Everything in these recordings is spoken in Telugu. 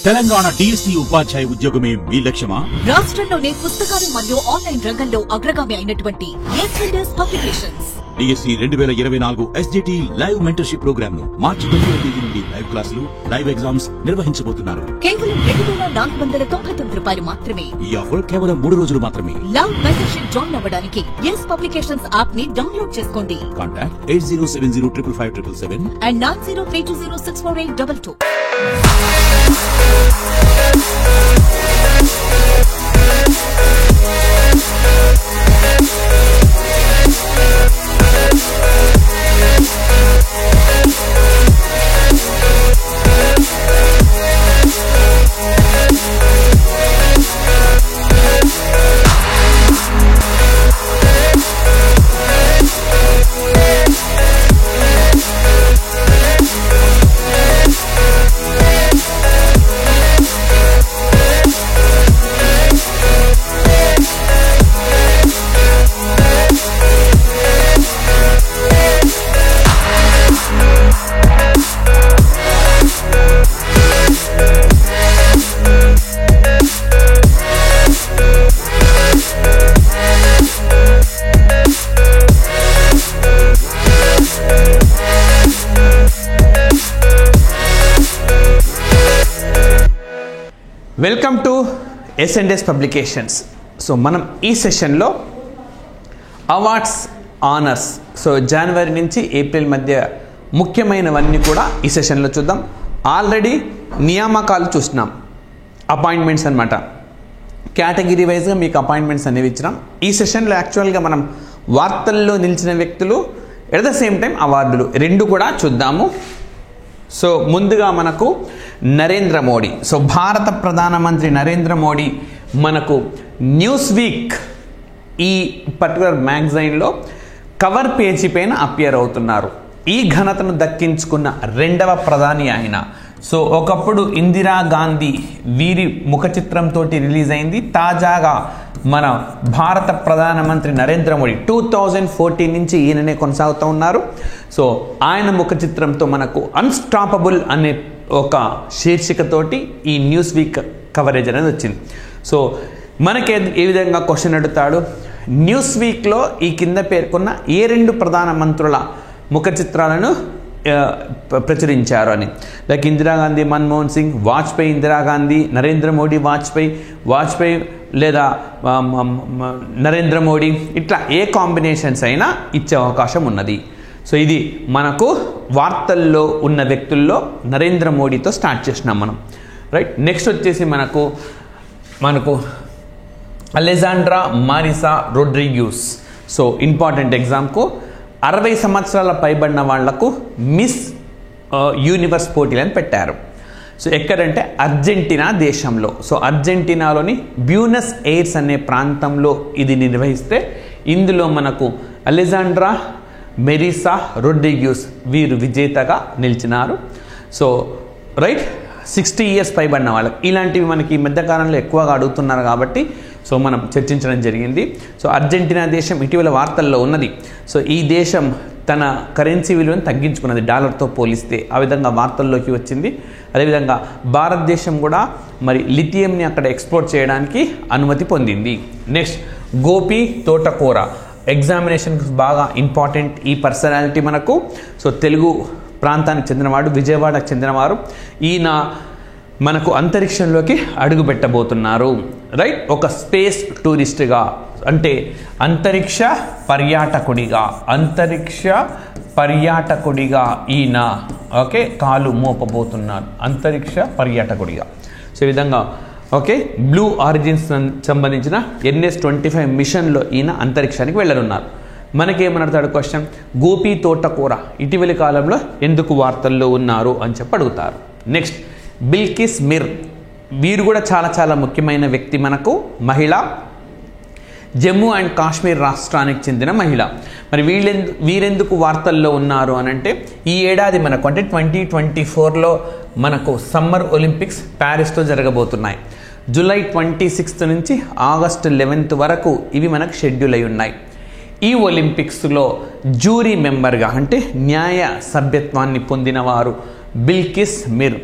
తెలంగాణ DSE ఉపాధ్యాయ ఉద్యోగమే మీ లక్ష్యమా? రాష్ట్రంలోనే పుస్తకాలు మరియు ఆన్లైన్ రంగంలో అగ్రగామి అయినటువంటి S and S publications DSE 2024 SGT live mentorship program ను మార్చి 9వ తేదీ నుండి లైవ్ క్లాసులు, లైవ్ ఎగ్జామ్స్ నిర్వహించబోతున్నారు. కేవలం 2499 రూపాయలు మాత్రమే. ఈ ఆఫర్ కేవలం 3 రోజులు మాత్రమే. లైవ్ మెంటర్షిప్ జాయిన్ అవ్వడానికి ఎస్ పబ్లికేషన్స్ యాప్ ని డౌన్లోడ్ చేసుకోండి. Contact 8070555777 and 9032064822. Welcome to S and S publications. So మనం ఈ సెషన్లో అవార్డ్స్, ఆనర్స్, సో జనవరి నుంచి ఏప్రిల్ మధ్య ముఖ్యమైనవన్నీ కూడా ఈ సెషన్లో చూద్దాం. ఆల్రెడీ నియామకాలు చూసినాం, అపాయింట్మెంట్స్ అనమాట. కేటగిరీ వైజ్గా మీకు అపాయింట్మెంట్స్ అనేవి ఇచ్చినాం. ఈ సెషన్లో యాక్చువల్గా మనం వార్తల్లో నిలిచిన వ్యక్తులు, ఎట్ ద సేమ్ టైం అవార్డులు రెండు కూడా చూద్దాము. సో ముందుగా మనకు నరేంద్ర మోడీ. సో భారత ప్రధానమంత్రి నరేంద్ర మోడీ మనకు న్యూస్ వీక్ ఈ పర్టికులర్ మ్యాగజైన్లో కవర్ పేజీ పైన అపియర్ అవుతున్నారు. ఈ ఘనతను దక్కించుకున్న రెండవ ప్రధాని ఆయన. సో ఒకప్పుడు ఇందిరాగాంధీ వీరి ముఖ చిత్రంతో రిలీజ్ అయింది. తాజాగా మన భారత ప్రధానమంత్రి నరేంద్ర మోడీ 2014 నుంచి ఈయననే కొనసాగుతూ ఉన్నారు. సో ఆయన ముఖ చిత్రంతో మనకు అన్స్టాపబుల్ అనే ఒక శీర్షికతోటి ఈ న్యూస్ వీక్ కవరేజ్ అనేది వచ్చింది. సో మనకి ఏ విధంగా క్వశ్చన్ అడుగుతాడు, న్యూస్ వీక్లో ఈ కింద పేర్కొన్న ఏ రెండు ప్రధానమంత్రుల ముఖ చిత్రాలను ప్రచురించారు అని. లైక్ ఇందిరాగాంధీ మన్మోహన్ సింగ్, వాజ్పేయి ఇందిరాగాంధీ, నరేంద్ర మోడీ వాజ్పేయి లేదా నరేంద్ర మోడీ, ఇట్లా ఏ కాంబినేషన్స్ అయినా ఇచ్చే అవకాశం ఉన్నది. సో ఇది మనకు వార్తల్లో ఉన్న వ్యక్తుల్లో నరేంద్ర మోడీతో స్టార్ట్ చేసినాం మనం, రైట్. నెక్స్ట్ వచ్చేసి మనకు అలెజాండ్రా మారిసా రొడ్రిగ్యూస్. సో ఇంపార్టెంట్ ఎగ్జామ్కు 60 సంవత్సరాల పైబడిన వాళ్లకు మిస్ యూనివర్స్ పోటీలను పెట్టారు. సో ఎక్కడంటే అర్జెంటీనా దేశంలో. సో అర్జెంటీనాలోని బ్యూనస్ ఎయిర్స్ అనే ప్రాంతంలో ఇది నిర్వహిస్తే ఇందులో మనకు అలెజాండ్రా మెరిసా రొడ్రిగ్యూస్ వీరు విజేతగా నిలిచినారు. సో రైట్, 60 years పైబడిన వాళ్ళకి ఇలాంటివి మనకి ఈ మధ్యకాలంలో ఎక్కువగా అడుగుతున్నారు కాబట్టి సో మనం చర్చించడం జరిగింది. సో అర్జెంటీనా దేశం ఇటీవల వార్తల్లో ఉన్నది. సో ఈ దేశం తన కరెన్సీ విలువను తగ్గించుకున్నది డాలర్తో పోలిస్తే, ఆ విధంగా వార్తల్లోకి వచ్చింది. అదేవిధంగా భారతదేశం కూడా మరి లిథియంని అక్కడ ఎక్స్పోర్ట్ చేయడానికి అనుమతి పొందింది. నెక్స్ట్ గోపి తోటకూర. ఎగ్జామినేషన్కి బాగా ఇంపార్టెంట్ ఈ పర్సనాలిటీ మనకు. సో తెలుగు ప్రాంతానికి చెందినవాడు, విజయవాడకు చెందినవారు. ఈయన మనకు అంతరిక్షంలోకి అడుగు పెట్టబోతున్నారు, రైట్. ఒక స్పేస్ టూరిస్ట్గా, అంటే అంతరిక్ష పర్యాటకుడిగా ఈయన ఓకే కాలు మోపబోతున్నారు, అంతరిక్ష పర్యాటకుడిగా. సో ఈ విధంగా ఓకే బ్లూ ఆరిజిన్స్ సంబంధించిన NS-25 మిషన్లో ఈయన అంతరిక్షానికి వెళ్ళనున్నారు. మనకేమన్నాడు క్వశ్చన్, గోపి తోటకూర ఇటీవలి కాలంలో ఎందుకు వార్తల్లో ఉన్నారు అని చెప్పి అడుగుతారు. నెక్స్ట్ బిల్కిస్ మిర్. వీరు కూడా చాలా ముఖ్యమైన వ్యక్తి మనకు, మహిళ, జమ్మూ అండ్ కాశ్మీర్ రాష్ట్రానికి చెందిన మహిళ. మరి వీరెందుకు వార్తల్లో ఉన్నారు అని అంటే, ఈ ఏడాది మనకు అంటే 2024లో మనకు సమ్మర్ ఒలింపిక్స్ ప్యారిస్లో జరగబోతున్నాయి. జూలై 26 నుంచి ఆగస్టు 11 వరకు ఇవి మనకు షెడ్యూల్ అయి ఉన్నాయి. ఈ ఒలింపిక్స్లో జ్యూరీ మెంబర్గా అంటే న్యాయ సభ్యత్వాన్ని పొందినవారు బిల్కిస్ మిర్.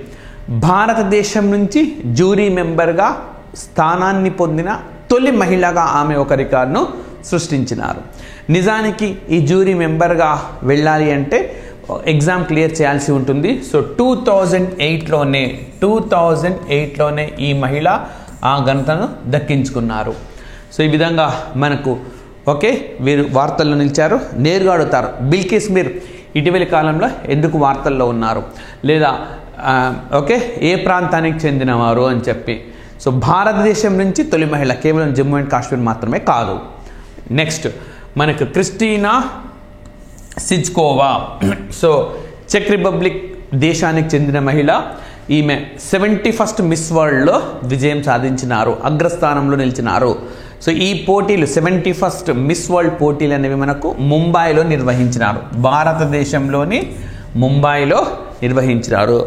భారతదేశం నుంచి జ్యూరీ మెంబర్గా స్థానాన్ని పొందిన తొలి మహిళగా ఆమె ఒక రికార్డును సృష్టించినారు. నిజానికి ఈ జ్యూరీ మెంబర్గా వెళ్ళాలి అంటే ఎగ్జామ్ క్లియర్ చేయాల్సి ఉంటుంది. సో 2008లోనే ఈ మహిళ ఆ ఘనతను దక్కించుకున్నారు. సో ఈ విధంగా మనకు వీరు వార్తల్లో నిలిచారు. నేరుగా అడుగుతారు, బిల్కిస్ మీర్ ఇటీవలి కాలంలో ఎందుకు వార్తల్లో ఉన్నారు, లేదా ఏ ప్రాంతానికి చెందినవారు అని చెప్పి. సో భారతదేశం నుంచి తొలి మహిళ, కేవలం జమ్మూ అండ్ కాశ్మీర్ మాత్రమే కాదు. నెక్స్ట్ మనకు క్రిస్టీనా సిజ్కోవా. సో చెక్ రిపబ్లిక్ దేశానికి చెందిన మహిళ. ఈమె 71st మిస్ వరల్డ్లో విజయం సాధించినారు, అగ్రస్థానంలో నిలిచినారు. సో ఈ పోటీలు 71st మిస్ వరల్డ్ పోటీలు అనేవి మనకు ముంబైలో నిర్వహించినారు, భారతదేశంలోని ముంబైలో నిర్వహించినారు.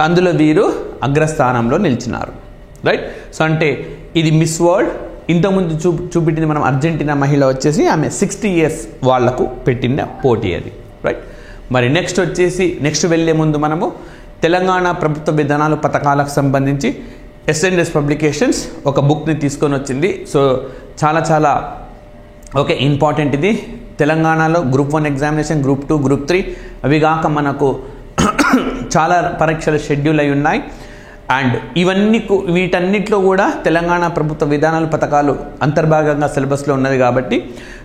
అందులో వీరు అగ్రస్థానంలో నిలిచినారు. రైట్. సో అంటే ఇది మిస్ వరల్డ్. ఇంతకుముందు చూపెట్టింది మనం అర్జెంటీనా మహిళ వచ్చేసి ఆమె 60 years వాళ్లకు పెట్టిన పోటీ అది. రైట్. మరి నెక్స్ట్ వెళ్ళే ముందు మనము తెలంగాణ ప్రభుత్వ విధానాలు పథకాలకు సంబంధించి ఎస్ఎన్ఎస్ పబ్లికేషన్స్ ఒక బుక్ని తీసుకొని వచ్చింది. సో చాలా ఇంపార్టెంట్ ఇది. తెలంగాణలో Group 1 ఎగ్జామినేషన్, Group 2, Group 3 అవి కాక మనకు చాలా పరీక్షలు షెడ్యూల్ అయి ఉన్నాయి. అండ్ వీటన్నిటిలో కూడా తెలంగాణ ప్రభుత్వ విధానాలు పథకాలు అంతర్భాగంగా సిలబస్లో ఉన్నది కాబట్టి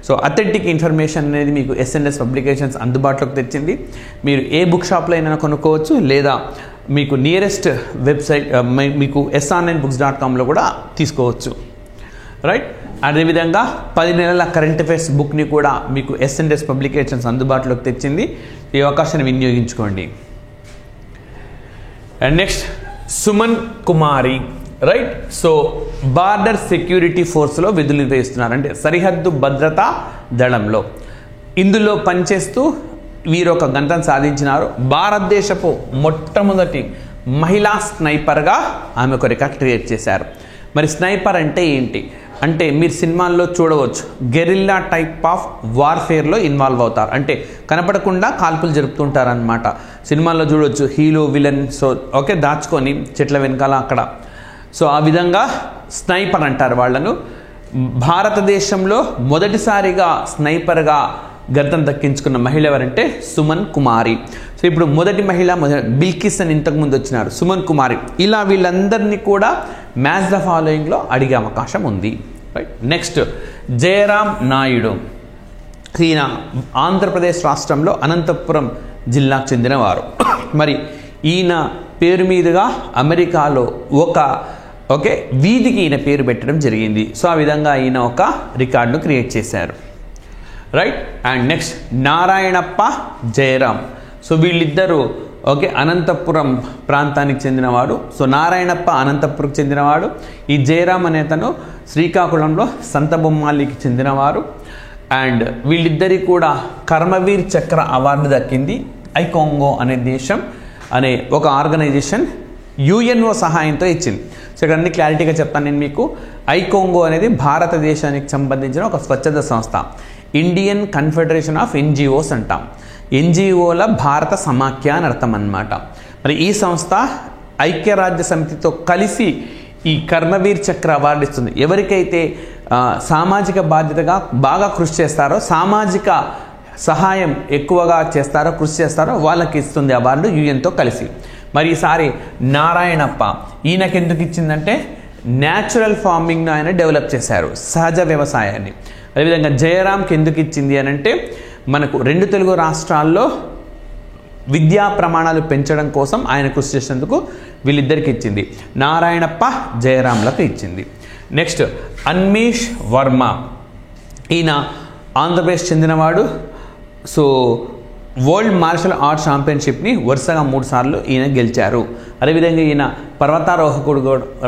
సో అథెంటిక్ ఇన్ఫర్మేషన్ అనేది మీకు ఎస్ఎన్ఎస్ పబ్లికేషన్స్ అందుబాటులోకి తెచ్చింది. మీరు ఏ బుక్ షాప్లో అయినా కొనుక్కోవచ్చు, లేదా మీకు నియరెస్ట్ వెబ్సైట్ మీకు sonlinebooks.comలో కూడా తీసుకోవచ్చు. రైట్. అదేవిధంగా 10 నెలల కరెంట్ అఫైర్స్ బుక్ని కూడా మీకు ఎస్ఎన్ఎస్ పబ్లికేషన్స్ అందుబాటులోకి తెచ్చింది. ఈ అవకాశాన్ని వినియోగించుకోండి. And next Suman Kumari. Right. So border security ఫోర్స్లో విధులు నిర్వహిస్తున్నారు, అంటే సరిహద్దు భద్రతా దళంలో. ఇందులో పనిచేస్తూ వీరు ఒక ఘనతను సాధించినారు. భారతదేశపు మొట్టమొదటి మహిళా స్నైపర్గా ఆమె ఒక రికార్డ్ క్రియేట్ చేశారు. మరి స్నైపర్ అంటే ఏంటి అంటే మీరు సినిమాల్లో చూడవచ్చు, గెరిల్లా టైప్ ఆఫ్ వార్ఫేర్లో ఇన్వాల్వ్ అవుతారు, అంటే కనపడకుండా కాల్పులు జరుపుతుంటారనమాట. సినిమాల్లో చూడవచ్చు హీరో విలన్ దాచుకొని చెట్ల వెనకాల అక్కడ. సో ఆ విధంగా స్నైపర్ అంటారు వాళ్ళను. భారతదేశంలో మొదటిసారిగా స్నైపర్గా ఘనతను దక్కించుకున్న మహిళ ఎవరంటే సుమన్ కుమారి. సో ఇప్పుడు మొదటి మహిళ బిల్కిస్ అని ఇంతకుముందు వచ్చినారు, సుమన్ కుమారి. ఇలా వీళ్ళందరినీ కూడా మ్యాచ్ ద ఫాలోయింగ్లో అడిగే అవకాశం ఉంది. రైట్. నెక్స్ట్ జయరాం నాయుడు. ఈయన ఆంధ్రప్రదేశ్ రాష్ట్రంలో అనంతపురం జిల్లాకు చెందినవారు. మరి ఈయన పేరు మీదుగా అమెరికాలో ఒక వీధికి ఈయన పేరు పెట్టడం జరిగింది. సో ఆ విధంగా ఈయన ఒక రికార్డును క్రియేట్ చేశారు. Right. And next Narayanappa Jayaram. So వీళ్ళిద్దరూ అనంతపురం ప్రాంతానికి చెందినవాడు. సో నారాయణప్ప అనంతపురంకి చెందినవాడు. ఈ జయరాం అనేతను శ్రీకాకుళంలో సంతబొమ్మాలికి చెందినవారు. అండ్ వీళ్ళిద్దరికి కూడా కర్మవీర్ చక్ర అవార్డు దక్కింది. ఐకోంగో అనే దేశం అనే ఒక ఆర్గనైజేషన్ యుఎన్ఓ సహాయంతో ఇచ్చింది. సో ఇక్కడ అన్ని క్లారిటీగా చెప్తాను నేను మీకు. ఐకోంగో అనేది భారతదేశానికి సంబంధించిన ఒక స్వచ్ఛంద సంస్థ, ఇండియన్ కన్ఫెడరేషన్ ఆఫ్ ఎన్జిఓస్ అంటాం. ఎన్జిఓల భారత సమాఖ్య అని అర్థం అన్నమాట. మరి ఈ సంస్థ ఐక్యరాజ్య సమితితో కలిసి ఈ కర్మవీర్ చక్ర అవార్డు ఇస్తుంది. ఎవరికైతే సామాజిక బాధ్యతగా బాగా కృషి చేస్తారో, సామాజిక సహాయం ఎక్కువగా చేస్తారో, కృషి చేస్తారో వాళ్ళకి ఇస్తుంది అవార్డు యుఎన్తో కలిసి. మరి ఈసారి నారాయణప్ప ఈయనకి ఎందుకు ఇచ్చిందంటే న్యాచురల్ ఫార్మింగ్ను ఆయన డెవలప్ చేశారు, సహజ వ్యవసాయాన్ని. అదేవిధంగా జయరాంకి ఎందుకు ఇచ్చింది అని అంటే మనకు 2 తెలుగు రాష్ట్రాల్లో విద్యా ప్రమాణాలు పెంచడం కోసం ఆయన కృషి చేసేందుకు వీళ్ళిద్దరికి ఇచ్చింది. నారాయణప్ప జయరాంలకు ఇచ్చింది. నెక్స్ట్ అన్మేష్ వర్మ. ఈయన ఆంధ్రప్రదేశ్ చెందినవాడు. సో వరల్డ్ మార్షల్ ఆర్ట్స్ ఛాంపియన్షిప్ని వరుసగా 3 సార్లు ఈయన గెలిచారు. అదేవిధంగా ఈయన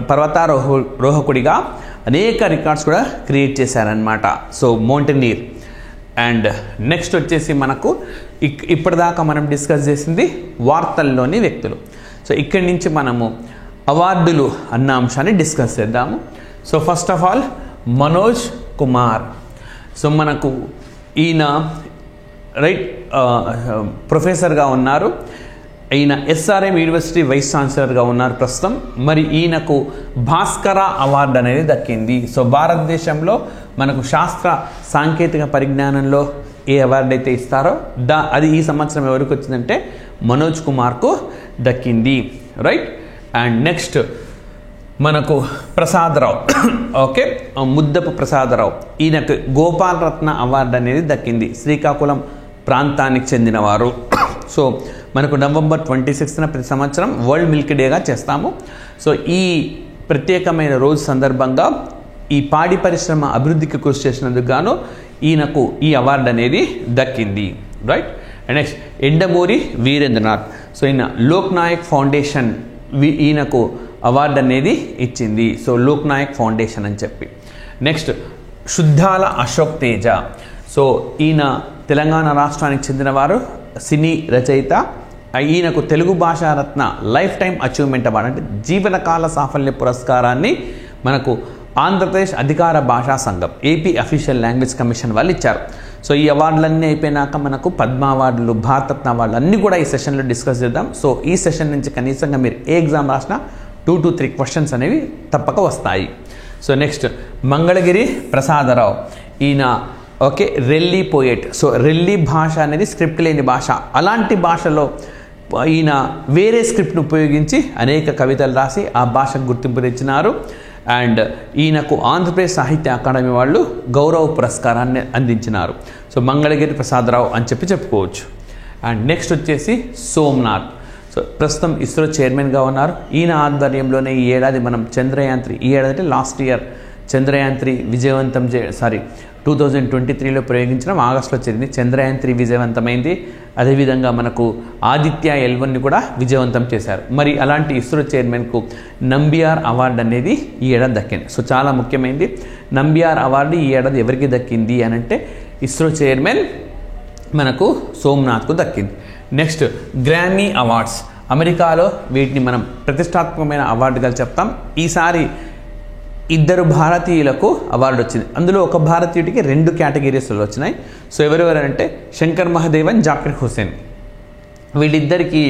పర్వతారోహకుడిగా అనేక రికార్డ్స్ కూడా క్రియేట్ చేశారనమాట. So mountaineer. అండ్ నెక్స్ట్ వచ్చేసి మనకు ఇప్పటిదాకా మనం డిస్కస్ చేసింది వార్తల్లోని వ్యక్తులు. సో ఇక్కడి నుంచి మనము అవార్డులు అన్న అంశాన్ని డిస్కస్ చేద్దాము. So first of all Manoj Kumar. So మనకు ఈయన ప్రొఫెసర్గా ఉన్నారు. ఈయన ఎస్ఆర్ఎం యూనివర్సిటీ వైస్ ఛాన్సలర్గా ఉన్నారు ప్రస్తుతం. మరి ఈయనకు భాస్కర అవార్డు అనేది దక్కింది. సో భారతదేశంలో మనకు శాస్త్ర సాంకేతిక పరిజ్ఞానంలో ఏ అవార్డు అయితే ఇస్తారో అది ఈ సంవత్సరం ఎవరికి వచ్చిందంటే మనోజ్ కుమార్కు దక్కింది. రైట్. అండ్ నెక్స్ట్ మనకు ప్రసాదరావు, ఓకే, ముద్దపు ప్రసాదరావు, ఈయనకు గోపాలరత్న అవార్డు అనేది దక్కింది. శ్రీకాకుళం ప్రాంతానికి చెందినవారు. సో మనకు నవంబర్ 26న ప్రతి సంవత్సరం వరల్డ్ మిల్క్ డేగా చేస్తాము. సో ఈ ప్రత్యేకమైన రోజు సందర్భంగా ఈ పాడి పరిశ్రమ అభివృద్ధికి కృషి చేసినందుకు గాను ఈయనకు ఈ అవార్డు అనేది దక్కింది. Right. And next Yandamuri Veerendranath. So ఈయన లోక్ నాయక్ ఫౌండేషన్ ఈయనకు అవార్డు అనేది ఇచ్చింది. సో లోక్ నాయక్ ఫౌండేషన్ అని చెప్పి. నెక్స్ట్ శుద్ధాల అశోక్ తేజ. సో ఈయన తెలంగాణ రాష్ట్రానికి చెందినవారు, సినీ రచయిత. ఈయనకు తెలుగు భాషా రత్న లైఫ్ టైం అచీవ్మెంట్ అవార్డు అంటే జీవనకాల సాఫల్య పురస్కారాన్ని మనకు ఆంధ్రప్రదేశ్ అధికార భాషా సంఘం ఏపీ అఫీషియల్ లాంగ్వేజ్ కమిషన్ వాళ్ళు ఇచ్చారు. సో ఈ అవార్డులన్నీ అయిపోయినాక మనకు పద్మ అవార్డులు, భారతరత్న అవార్డులు అన్నీ కూడా ఈ సెషన్లో డిస్కస్ చేద్దాం. సో ఈ సెషన్ నుంచి కనీసంగా మీరు ఏ ఎగ్జామ్ రాసినా 2 to 3 క్వశ్చన్స్ అనేవి తప్పక వస్తాయి. So next Mangalagiri Prasadarao. ఈయన okay Relli poet. So Relli భాష అనేది స్క్రిప్ట్ లేని భాష. అలాంటి భాషలో ఈయన వేరే స్క్రిప్ట్ను ఉపయోగించి అనేక కవితలు రాసి ఆ భాషకు గుర్తింపు తెచ్చినారు. అండ్ ఈయనకు ఆంధ్రప్రదేశ్ సాహిత్య అకాడమీ వాళ్ళు గౌరవ పురస్కారాన్ని అందించినారు. సో మంగళగిరి ప్రసాదరావు అని చెప్పుకోవచ్చు. అండ్ నెక్స్ట్ వచ్చేసి సోమనాథ్. సో ప్రస్తుతం ఇస్రో చైర్మన్గా ఉన్నారు. ఈయన ఆధ్వర్యంలోనే ఈ ఏడాది మనం చంద్రయాన్-3, ఈ ఏడాది అంటే లాస్ట్ ఇయర్ చంద్రయాన్-3 విజయవంతం 2023లో ప్రయోగించడం ఆగస్టులో జరిగింది. చంద్రయాన్-3 విజయవంతమైంది. అదేవిధంగా మనకు ఆదిత్య L1ని కూడా విజయవంతం చేశారు. మరి అలాంటి ఇస్రో చైర్మన్కు నంబియార్ అవార్డు అనేది ఈ ఏడాది దక్కింది. సో చాలా ముఖ్యమైనది. నంబియార్ అవార్డు ఈ ఏడాది ఎవరికి దక్కింది అని అంటే ఇస్రో చైర్మన్ మనకు సోమనాథ్కు దక్కింది. నెక్స్ట్ గ్రామీ అవార్డ్స్. అమెరికాలో వీటిని మనం ప్రతిష్టాత్మకమైన అవార్డుగా చెప్తాం. ఈసారి 2 భారతీయులకు అవార్డు వచ్చింది. అందులో ఒక భారతీయుడికి 2 కేటగిరీస్లో వచ్చినాయి. సో ఎవరెవరంటే శంకర్ మహదేవన్, జాకిర్ హుసేన్, వీళ్ళిద్దరికీ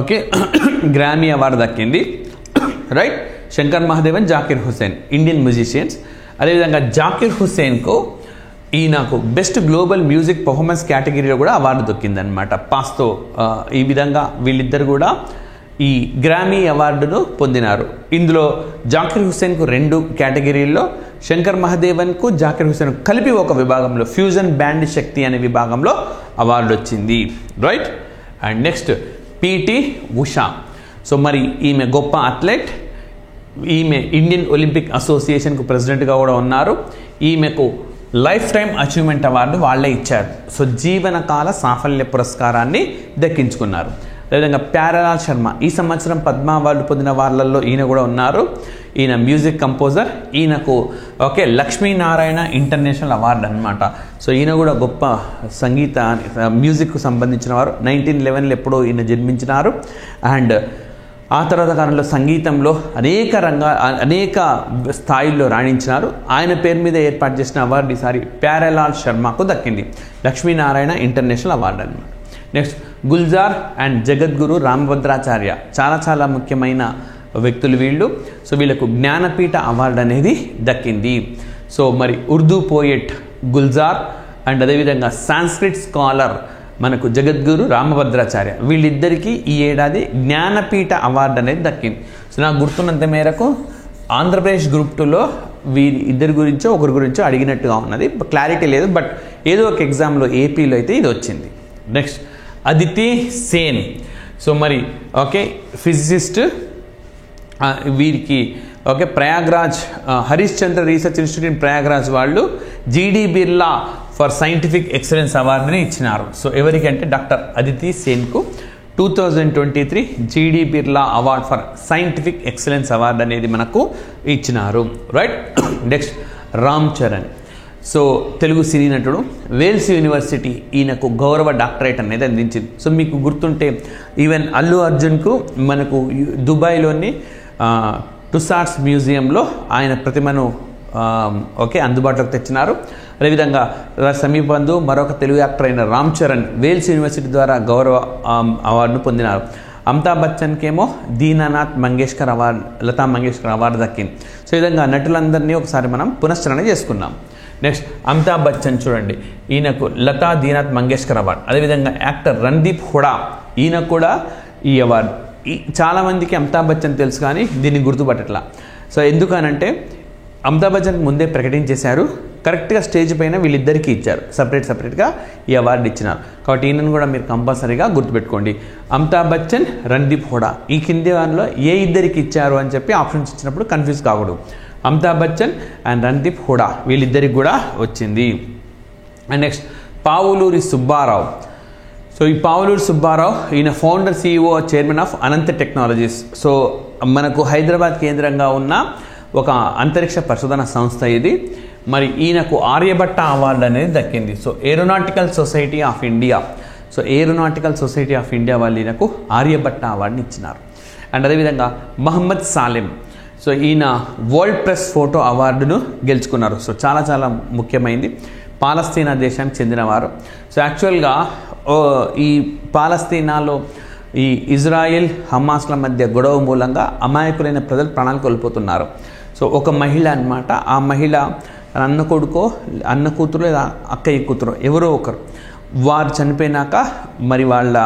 ఓకే గ్రామీ అవార్డు దక్కింది. Right. Shankar Mahadevan, Zakir Hussain Indian musicians. అదేవిధంగా జాకిర్ హుసేన్కు ఈయనకు బెస్ట్ గ్లోబల్ మ్యూజిక్ పర్ఫార్మెన్స్ కేటగిరీలో కూడా అవార్డు దొక్కిందనమాట పాస్తో. ఈ విధంగా వీళ్ళిద్దరు కూడా ఈ గ్రామీ అవార్డును పొందినారు. ఇందులో జాకిర్ హుసేన్కు 2 కేటగిరీల్లో, శంకర్ మహదేవన్కు జాకిర్ హుసేన్ కలిపి ఒక విభాగంలో ఫ్యూజన్ బ్యాండ్ శక్తి అనే విభాగంలో అవార్డు వచ్చింది. Right. And next PT Usha. So మరి ఈమె గొప్ప అథ్లెట్. ఈమె ఇండియన్ ఒలింపిక్ అసోసియేషన్కు ప్రెసిడెంట్గా కూడా ఉన్నారు. ఈమెకు లైఫ్ టైం అచీవ్మెంట్ అవార్డు వాళ్ళే ఇచ్చారు. సో జీవనకాల సాఫల్య పురస్కారాన్ని దక్కించుకున్నారు. అదేవిధంగా ప్యారలాల్ శర్మ ఈ సంవత్సరం పద్మ అవార్డు పొందిన వాళ్ళల్లో ఈయన కూడా ఉన్నారు. ఈయన మ్యూజిక్ కంపోజర్. ఈయనకు ఓకే లక్ష్మీనారాయణ ఇంటర్నేషనల్ అవార్డు అనమాట. సో ఈయన కూడా గొప్ప సంగీత మ్యూజిక్కు సంబంధించిన వారు. 1911లో ఎప్పుడో ఈయన జన్మించినారు. అండ్ ఆ తర్వాత కాలంలో సంగీతంలో అనేక స్థాయిల్లో రాణించినారు. ఆయన పేరు మీద ఏర్పాటు చేసిన అవార్డు ఈసారి ప్యారలాల్ శర్మకు దక్కింది. లక్ష్మీనారాయణ ఇంటర్నేషనల్ అవార్డు అనమాట. నెక్స్ట్ గుల్జార్ అండ్ జగద్గురు రామభద్రాచార్య. చాలా ముఖ్యమైన వ్యక్తులు వీళ్ళు. సో వీళ్ళకు జ్ఞానపీఠ అవార్డు అనేది దక్కింది. సో మరి ఉర్దూ పోయెట్ గుల్జార్ అండ్ అదేవిధంగా సాంస్క్రిట్ స్కాలర్ మనకు జగద్గురు రామభద్రాచార్య, వీళ్ళిద్దరికీ ఈ ఏడాది జ్ఞానపీఠ అవార్డు అనేది దక్కింది. సో నాకు గుర్తున్నంత మేరకు ఆంధ్రప్రదేశ్ గ్రూప్ 2లో వీరి ఇద్దరి గురించో ఒకరి గురించో అడిగినట్టుగా ఉన్నది, క్లారిటీ లేదు. బట్ ఏదో ఒక ఎగ్జామ్లో ఏపీలో అయితే ఇది వచ్చింది. నెక్స్ట్ అదితి సేన్. సో మరి ఓకే ఫిజిసిస్ట్. వీరికి okay Prayagraj Harish Chandra research institute in Prayagraj వాళ్ళు జీడి బిర్లా ఫర్ సైంటిఫిక్ ఎక్సలెన్స్ అవార్డుని ఇచ్చినారు. సో ఎవరికంటే డాక్టర్ అదితి సేన్కు 2023 GD Birla award for scientific excellence award అనేది మనకు ఇచ్చినారు. Right. Next Ram Charan. So Telugu సినీ నటుడు. వేల్స్ యూనివర్సిటీ ఈయనకు గౌరవ డాక్టరేట్ అనేది అందించింది. సో మీకు గుర్తుంటే ఈవెన్ అల్లు అర్జున్కు మనకు దుబాయ్లోని టుసాట్స్ మ్యూజియంలో ఆయన ప్రతిమను ఓకే అందుబాటులోకి తెచ్చినారు. అదేవిధంగా సమీపందు మరొక తెలుగు యాక్టర్ అయిన రామ్ చరణ్ వేల్స్ యూనివర్సిటీ ద్వారా గౌరవ అవార్డును పొందినారు. అమితాబ్ బచ్చన్కి ఏమో దీనానాథ్ మంగేష్కర్ అవార్డు, లతా మంగేష్కర్ అవార్డు దక్కింది. సో ఈ విధంగా నటులందరినీ ఒకసారి మనం పునశ్చరణ చేసుకున్నాం. నెక్స్ట్ అమితాబ్ బచ్చన్ చూడండి, ఈయనకు లతా దీనాథ్ మంగేష్కర్ అవార్డు. అదేవిధంగా యాక్టర్ రణదీప్ హుడా, ఈయన కూడా ఈ అవార్డు. చాలామందికి అమితాబ్ బచ్చన్ తెలుసు కానీ దీన్ని గుర్తుపట్టట్లా. సో ఎందుకనంటే అమితాబ్ బచ్చన్ ముందే ప్రకటించేశారు, కరెక్ట్గా స్టేజ్ పైన వీళ్ళిద్దరికీ ఇచ్చారు, సపరేట్గా ఈ అవార్డు ఇచ్చినారు. కాబట్టి ఈయనను కూడా మీరు కంపల్సరీగా గుర్తుపెట్టుకోండి. అమితాబ్ బచ్చన్, రణదీప్ హుడా, ఈ కింది వారిలో ఏ ఇద్దరికి ఇచ్చారు అని చెప్పి ఆప్షన్స్ ఇచ్చినప్పుడు కన్ఫ్యూజ్ కాకూడదు. అమితాబ్ బచ్చన్ అండ్ రణదీప్ హుడా వీళ్ళిద్దరికి కూడా వచ్చింది. And next Pavuluri Subbarao. So ఈ పావులూరి సుబ్బారావు ఈయన founder, CEO, chairman of Anantha technologies. So మనకు హైదరాబాద్ కేంద్రంగా ఉన్న ఒక అంతరిక్ష పరిశోధన సంస్థ ఇది. మరి ఈయనకు ఆర్యభట్ట అవార్డు అనేది దక్కింది. So aeronautical society of India, so aeronautical society of India వాళ్ళు ఈయనకు ఆర్యభట్ట అవార్డుని ఇచ్చినారు. అండ్ అదేవిధంగా మహమ్మద్ సాలిం, సో ఈయన వరల్డ్ ప్రెస్ ఫోటో అవార్డును గెలుచుకున్నారు. సో చాలా ముఖ్యమైనది. పాలస్తీనా దేశానికి చెందినవారు. సో యాక్చువల్గా ఈ పాలస్తీనాలో ఈ ఇజ్రాయెల్ హమాస్ల మధ్య గొడవ మూలంగా అమాయకులైన ప్రజలు ప్రాణాలు కోల్పోతున్నారు. సో ఒక మహిళ అన్నమాట, ఆ మహిళ అన్న కొడుకో అన్న కూతురు లేదా అక్కయ్య కూతురు ఎవరో ఒకరు వారు చనిపోయినాక మరి వాళ్ళ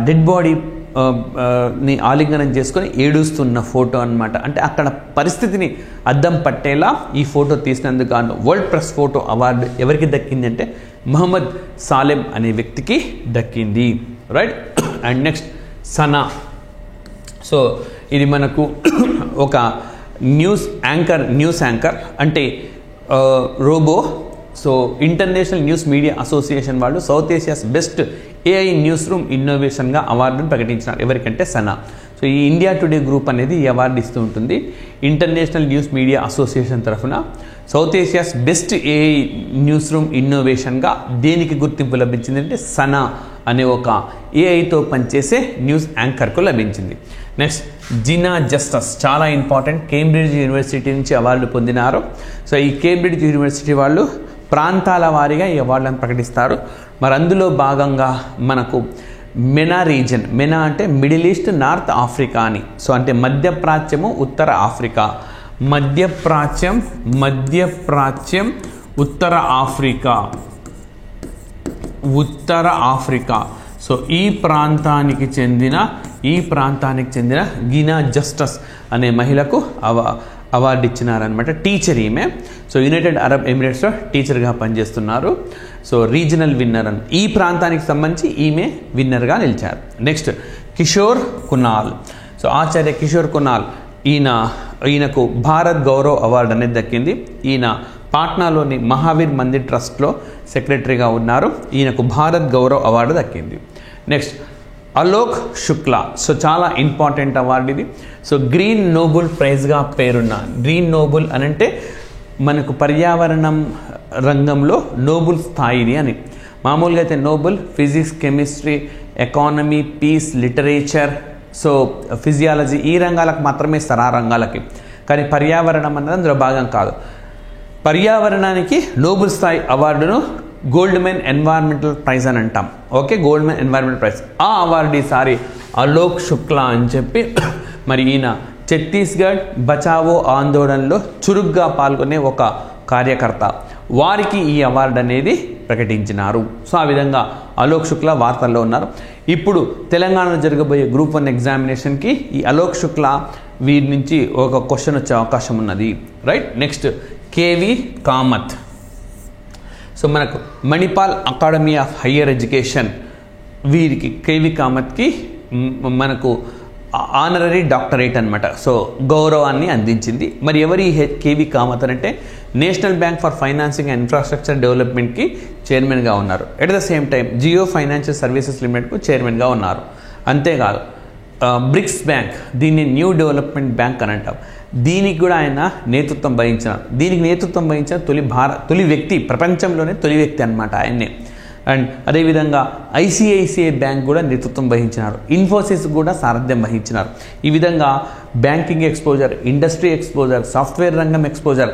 డెడ్ బాడీ ని ఆలింగనం చేసుకొని ఏడుస్తున్న ఫోటో అన్నమాట. అంటే అక్కడ పరిస్థితిని అద్దం పట్టేలా ఈ ఫోటో తీసినందుకు గాను వరల్డ్ ప్రెస్ ఫోటో అవార్డు ఎవరికి దక్కింది అంటే మహమ్మద్ సాలెం అనే వ్యక్తికి దక్కింది. Right. And next Sana. So ఇది మనకు ఒక న్యూస్ యాంకర్ అంటే robo. So international news media association వాళ్ళు South Asia's best AI news room ఇన్నోవేషన్గా అవార్డును ప్రకటించినారు. ఎవరికంటే సనా. సో ఈ ఇండియా టుడే గ్రూప్ అనేది ఈ అవార్డు ఇస్తూ ఉంటుంది. ఇంటర్నేషనల్ న్యూస్ మీడియా అసోసియేషన్ తరఫున South Asia's best AI news room ఇన్నోవేషన్గా దేనికి గుర్తింపు లభించింది అంటే సనా అనే ఒక AIతో పనిచేసే న్యూస్ యాంకర్కు లభించింది. నెక్స్ట్ జినా జస్టస్, చాలా ఇంపార్టెంట్. కేంబ్రిడ్జ్ యూనివర్సిటీ నుంచి అవార్డు పొందినారు. సో ఈ కేంబ్రిడ్జ్ యూనివర్సిటీ వాళ్ళు ప్రాంతాల వారీగా ఈ అవార్డులను ప్రకటిస్తారు. మరి అందులో భాగంగా మనకు మెనా రీజన్, మెనా అంటే మిడిల్ ఈస్ట్, నార్త్ ఆఫ్రికా అని. సో అంటే మధ్యప్రాచ్యము, ఉత్తర ఆఫ్రికా. మధ్యప్రాచ్యం, ఉత్తర ఆఫ్రికా. సో ఈ ప్రాంతానికి చెందిన గినా జస్టస్ అనే మహిళకు అవార్డు ఇచ్చినారనమాట. టీచర్ ఈమె. సో యునైటెడ్ అరబ్ ఎమిరేట్స్లో టీచర్గా పనిచేస్తున్నారు. సో రీజనల్ విన్నర్ అని ఈ ప్రాంతానికి సంబంధించి ఈమె విన్నర్గా నిలిచారు. నెక్స్ట్ కిషోర్ కునాల్. సో ఆచార్య కిషోర్ కునాల్ ఈయనకు భారత్ గౌరవ్ అవార్డు అనేది దక్కింది. ఈయన పాట్నాలోని మహావీర్ మందిర్ ట్రస్ట్లో సెక్రటరీగా ఉన్నారు. ఈయనకు భారత్ గౌరవ్ అవార్డు దక్కింది. నెక్స్ట్ అలోక్ శుక్లా. సో చాలా ఇంపార్టెంట్ అవార్డు ఇది. సో గ్రీన్ నోబెల్ ప్రైజ్గా పేరున్న, గ్రీన్ నోబెల్ అని అంటే మనకు పర్యావరణం రంగంలో నోబెల్ స్థాయిని అని. మామూలుగా అయితే Nobel physics, chemistry, economy, peace, literature, so physiology ఈ రంగాలకు మాత్రమే ఇస్తారు, ఆ రంగాలకి. కానీ పర్యావరణం అన్నది అందులో భాగం కాదు. పర్యావరణానికి నోబెల్ స్థాయి అవార్డును గోల్డ్మెన్ ఎన్వైర్మెంటల్ ప్రైజ్ అని అంటాం. Okay, Goldman environmental prize. ఆ అవార్డు ఈసారి అలోక్ శుక్లా అని చెప్పి మరి ఈయన ఛత్తీస్గఢ్ బచావో ఆందోళనలో చురుగ్గా పాల్గొనే ఒక కార్యకర్త. వారికి ఈ అవార్డు అనేది ప్రకటించినారు. సో ఆ విధంగా అలోక్ శుక్లా వార్తల్లో ఉన్నారు. ఇప్పుడు తెలంగాణలో జరగబోయే గ్రూప్ 1 ఎగ్జామినేషన్కి ఈ అలోక్ శుక్లా వీరి నుంచి ఒక క్వశ్చన్ వచ్చే అవకాశం ఉన్నది. Right. Next KV Kamath. So మనకు Manipal academy of higher education వీరికి కేవి కామత్కి మనకు ఆనరరీ డాక్టరేట్ అనమాట. సో గౌరవాన్ని అందించింది. మరి ఎవరి కేవి కామత్ అంటే national bank for financing and infrastructure డెవలప్మెంట్కి చైర్మన్గా ఉన్నారు. At the same time Jio financial services లిమిటెడ్కు చైర్మన్గా ఉన్నారు. అంతేకాదు బ్రిక్స్ బ్యాంక్, దీన్ని న్యూ డెవలప్మెంట్ బ్యాంక్ అని అంటాం, దీనికి కూడా ఆయన నేతృత్వం వహించినారు. దీనికి నేతృత్వం వహించిన తొలి వ్యక్తి, ప్రపంచంలోనే తొలి వ్యక్తి అనమాట ఆయన్నే. అండ్ అదేవిధంగా ICICI బ్యాంక్ కూడా నేతృత్వం వహించినారు. ఇన్ఫోసిస్ కూడా సారథ్యం వహించినారు. ఈ విధంగా banking exposure, industry exposure, software రంగం ఎక్స్పోజర్,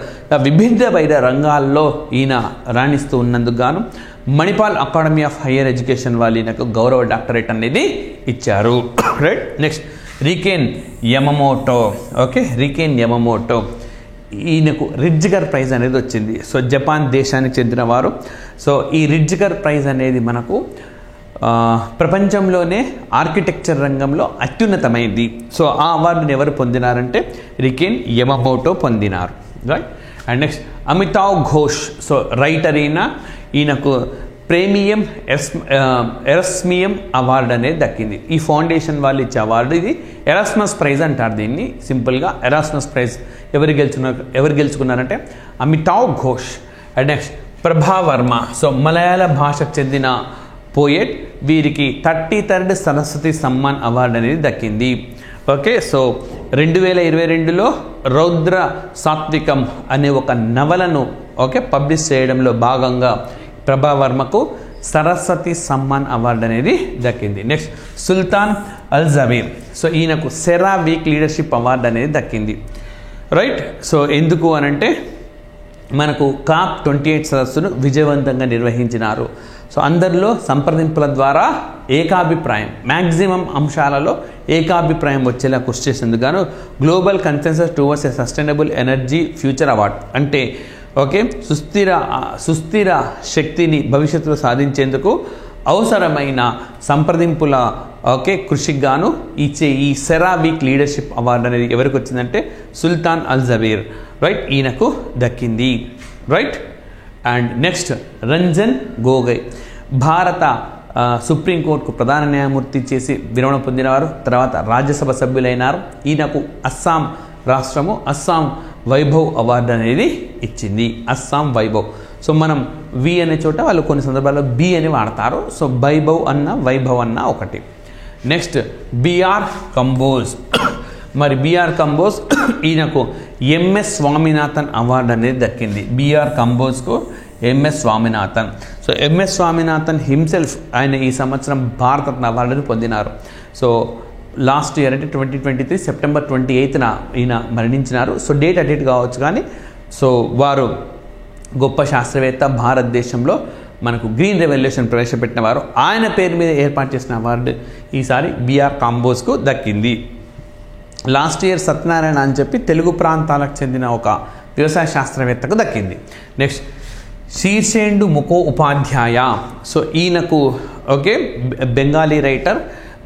విభిన్నమైన రంగాల్లో ఈయన రాణిస్తూ ఉన్నందుకు గాను Manipal academy of higher education వాళ్ళు ఈయనకు గౌరవ డాక్టరేట్ అనేది ఇచ్చారు. Right. Next Riken Yamamoto. Okay, Riken Yamamoto ఈయనకు రిట్జ్గర్ ప్రైజ్ అనేది వచ్చింది. సో జపాన్ దేశానికి చెందినవారు. సో ఈ రిట్జ్గర్ ప్రైజ్ అనేది మనకు ప్రపంచంలోనే ఆర్కిటెక్చర్ రంగంలో అత్యున్నతమైంది. సో ఆ అవార్డుని ఎవరు పొందినారంటే రికెన్ యమమోటో పొందినారు. Right. And next Amitav Ghosh. So writer ఈయనకు ప్రీమియం ఎరస్మియం అవార్డు అనేది దక్కింది. ఈ ఫౌండేషన్ వాళ్ళు ఇచ్చే అవార్డు, ఇది ఎరాస్మస్ ప్రైజ్ అంటారు దీన్ని సింపుల్గా. ఎరాస్మస్ ప్రైజ్ ఎవరు గెలుచుకున్నారంటే అమితావ్ ఘోష్. అండ్ నెక్స్ట్ ప్రభా వర్మ. సో మలయాళ భాషకు చెందిన పోయెట్. వీరికి 33rd సరస్వతి సమ్మాన్ అవార్డు అనేది దక్కింది. ఓకే, సో 2022లో రౌద్ర సాత్వికం అనే ఒక నవలను పబ్లిష్ చేయడంలో భాగంగా ప్రభా వర్మకు సరస్వతి సమ్మాన్ అవార్డు అనేది దక్కింది. నెక్స్ట్ సుల్తాన్ అల్ జబీర్. సో ఈయనకు సెరా వీక్ లీడర్షిప్ అవార్డు అనేది దక్కింది. రైట్. సో ఎందుకు అనంటే మనకు COP 28 సదస్సును విజయవంతంగా నిర్వహించినారు. సో అందరిలో సంప్రదింపుల ద్వారా ఏకాభిప్రాయం, మ్యాక్సిమం అంశాలలో ఏకాభిప్రాయం వచ్చేలా కృషి చేసేందుకు గాను గ్లోబల్ కన్సెన్సస్ టువర్డ్స్ ఎ సస్టైనబుల్ ఎనర్జీ ఫ్యూచర్ అవార్డ్, అంటే సుస్థిర శక్తిని భవిష్యత్తులో సాధించేందుకు అవసరమైన సంప్రదింపుల కృషికి గాను ఇచ్చే ఈ సెరా వీక్ లీడర్షిప్ అవార్డు అనేది ఎవరికి వచ్చిందంటే సుల్తాన్ అల్ జబీర్. రైట్, ఈయనకు దక్కింది. Right. And next Ranjan Gogoi. భారత సుప్రీంకోర్టుకు ప్రధాన న్యాయమూర్తి చేసి విరమణ పొందినవారు. తర్వాత రాజ్యసభ సభ్యులైనారు. ఈయనకు అస్సాం రాష్ట్రము అస్సాం వైభవ్ అవార్డు అనేది ఇచ్చింది. అస్సాం వైభవ్. సో మనం వి అనే చోట వాళ్ళు కొన్ని సందర్భాల్లో బి అని వాడతారు. సో వైభవ్ అన్న వైభవ్ అన్న ఒకటి. Next BR Kamboj. మరి బిఆర్ కంబోజ్ ఈయనకు ఎంఎస్ స్వామినాథన్ అవార్డు అనేది దక్కింది. బిఆర్ కంబోజ్కు MS Swaminathan. So MS Swaminathan himself ఆయన ఈ సంవత్సరం భారతరత్న అవార్డును పొందినారు. సో లాస్ట్ ఇయర్ అంటే 2023 సెప్టెంబర్ 28న ఈయన మరణించినారు. సో డేట్ అటు ఇటు కావచ్చు కానీ సో వారు గొప్ప శాస్త్రవేత్త, భారతదేశంలో మనకు గ్రీన్ రెవల్యూషన్ ప్రవేశపెట్టిన వారు. ఆయన పేరు మీద ఏర్పాటు చేసిన అవార్డు ఈసారి బిఆర్ కాంబోజ్కు దక్కింది. లాస్ట్ ఇయర్ సత్యనారాయణ అని చెప్పి తెలుగు ప్రాంతాలకు చెందిన ఒక వ్యవసాయ శాస్త్రవేత్తకు దక్కింది. నెక్స్ట్ శీర్షేండు ముఖో ఉపాధ్యాయ. సో ఈయనకు బెంగాలీ రైటర్.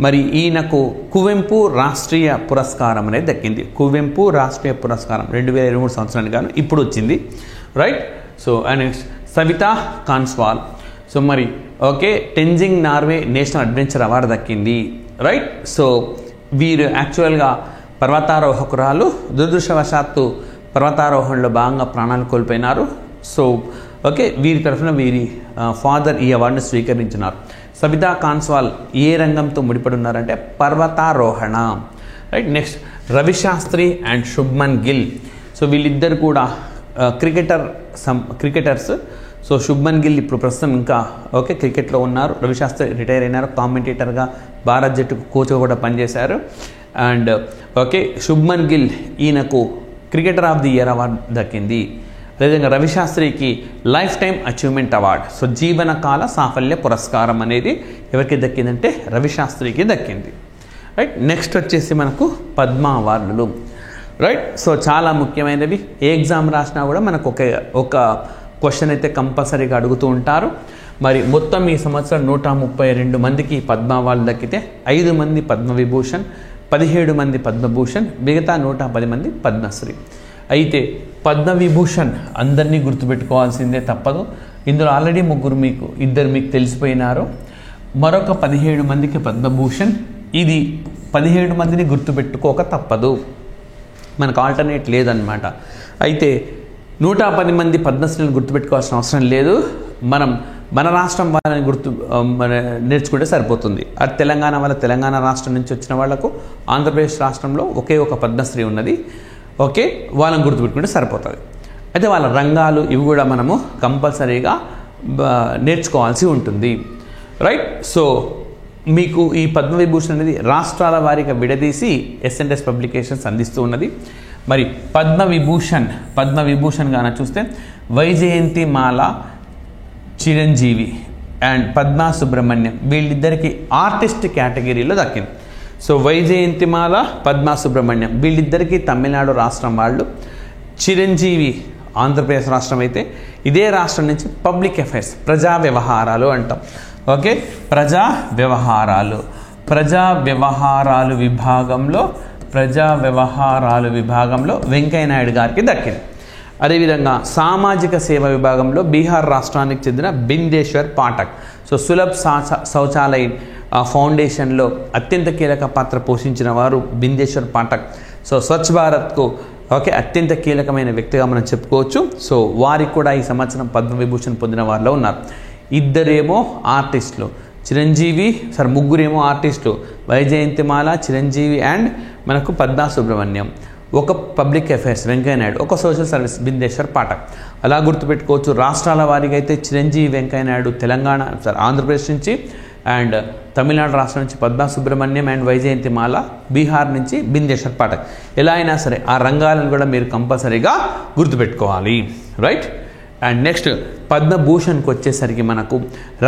మరి ఈయనకు కువెంపు రాష్ట్రీయ పురస్కారం అనేది దక్కింది. కువెంపు రాష్ట్రీయ పురస్కారం 2023 సంవత్సరానికి గాను ఇప్పుడు వచ్చింది. Right. So next Savita Kanswal. So మరి Tenzing Norgay national adventure award దక్కింది. రైట్. సో వీరు యాక్చువల్గా పర్వతారోహకురాలు. దురదృష్టవశాత్తు పర్వతారోహణలో భాగంగా ప్రాణాలు కోల్పోయినారు. సో వీరి తరఫున వీరి ఫాదర్ ఈ అవార్డును స్వీకరించినారు. సబితా కాన్స్వాల్ ఏ రంగంతో ముడిపడి ఉన్నారంటే పర్వతారోహణ. Right. Next Ravi Shastri and Shubman Gill. So వీళ్ళిద్దరు కూడా క్రికెటర్స్. సో శుభ్మన్ గిల్ ఇప్పుడు ప్రస్తుతం ఇంకా క్రికెట్లో ఉన్నారు. రవిశాస్త్రి రిటైర్ అయినారు. కామెంటేటర్గా భారత్ జట్టుకు కోచ్గా కూడా పనిచేశారు. అండ్ శుభ్మన్ గిల్ ఈయనకు cricketer of the year award దక్కింది. అదేవిధంగా రవిశాస్త్రికి lifetime achievement award, so జీవనకాల సాఫల్య పురస్కారం అనేది ఎవరికి దక్కిందంటే రవిశాస్త్రికి దక్కింది. రైట్. నెక్స్ట్ వచ్చేసి మనకు పద్మ అవార్డులు. రైట్. సో చాలా ముఖ్యమైనవి. ఏ ఎగ్జామ్ రాసినా కూడా మనకు ఒక క్వశ్చన్ అయితే కంపల్సరీగా అడుగుతూ ఉంటారు. మరి మొత్తం ఈ సంవత్సరం 132 మందికి పద్మ అవార్డు దక్కితే 5 మంది పద్మవిభూషణ్, 17 మంది పద్మభూషణ్, మిగతా 110 మంది పద్మశ్రీ. అయితే పద్మవిభూషణ్ అందరినీ గుర్తుపెట్టుకోవాల్సిందే తప్పదు. ఇందులో ఆల్రెడీ ఇద్దరు మీకు తెలిసిపోయినారు. మరొక 17 మందికి పద్మభూషణ్. ఇది 17 మందిని గుర్తుపెట్టుకోక తప్పదు, మనకు ఆల్టర్నేట్ లేదన్నమాట. అయితే 110 మంది పద్మశ్రీలను గుర్తుపెట్టుకోవాల్సిన అవసరం లేదు. మన రాష్ట్రం వాళ్ళని నేర్చుకుంటే సరిపోతుంది. అది తెలంగాణ రాష్ట్రం నుంచి వచ్చిన వాళ్లకు ఆంధ్రప్రదేశ్ రాష్ట్రంలో ఒకే ఒక పద్మశ్రీ ఉన్నది. వాళ్ళని గుర్తుపెట్టుకుంటే సరిపోతుంది. అయితే వాళ్ళ రంగాలు ఇవి కూడా మనము కంపల్సరీగా నేర్చుకోవాల్సి ఉంటుంది. రైట్. సో మీకు ఈ పద్మవిభూషణ్ అనేది రాష్ట్రాల వారీగా విడదీసి ఎస్&ఎస్ పబ్లికేషన్స్ అందిస్తూ ఉన్నది. మరి పద్మవిభూషణ్ గాన చూస్తే వైజయంతి మాల చిరంజీవి అండ్ పద్మా సుబ్రహ్మణ్యం వీళ్ళిద్దరికి ఆర్టిస్ట్ కేటగిరీలో దక్కింది. సో వైజయంతిమాల, పద్మా సుబ్రహ్మణ్యం వీళ్ళిద్దరికీ తమిళనాడు రాష్ట్రం వాళ్ళు. చిరంజీవి ఆంధ్రప్రదేశ్ రాష్ట్రం అయితే ఇదే రాష్ట్రం నుంచి పబ్లిక్ అఫైర్స్ ప్రజా వ్యవహారాలు అంటాం. ఓకే, ప్రజా వ్యవహారాలు విభాగంలో వెంకయ్యనాయుడు గారికి దక్కింది. అదేవిధంగా సామాజిక సేవ విభాగంలో బీహార్ రాష్ట్రానికి చెందిన బిందేశ్వర్ పాఠక్. సో సులభ్ శౌచాలయ ఫౌండేషన్లో అత్యంత కీలక పాత్ర పోషించిన వారు బిందేశ్వర్ పాఠక్. సో స్వచ్ఛ భారత్కు అత్యంత కీలకమైన వ్యక్తిగా మనం చెప్పుకోవచ్చు. సో వారికి కూడా ఈ సంవత్సరం పద్మవిభూషణ్ పొందిన వారిలో ఉన్నారు. ఇద్దరేమో ఆర్టిస్టులు, ముగ్గురేమో ఆర్టిస్టులు, వైజయంతిమాల, చిరంజీవి అండ్ మనకు పద్మా సుబ్రహ్మణ్యం. ఒక పబ్లిక్ అఫైర్స్ వెంకయ్యనాయుడు, ఒక సోషల్ సర్వీస్ బిందేశ్వర్ పాఠక్. అలా గుర్తుపెట్టుకోవచ్చు. రాష్ట్రాల వారికి అయితే చిరంజీవి వెంకయ్యనాయుడు ఆంధ్రప్రదేశ్ నుంచి, అండ్ తమిళనాడు రాష్ట్రం నుంచి పద్మా సుబ్రహ్మణ్యం అండ్ వైజయంతిమాల, బీహార్ నుంచి బిందేశ్వర్ పాఠక్. ఎలా అయినా సరే ఆ రంగాలను కూడా మీరు కంపల్సరీగా గుర్తుపెట్టుకోవాలి, రైట్. అండ్ నెక్స్ట్ పద్మభూషణ్కి వచ్చేసరికి మనకు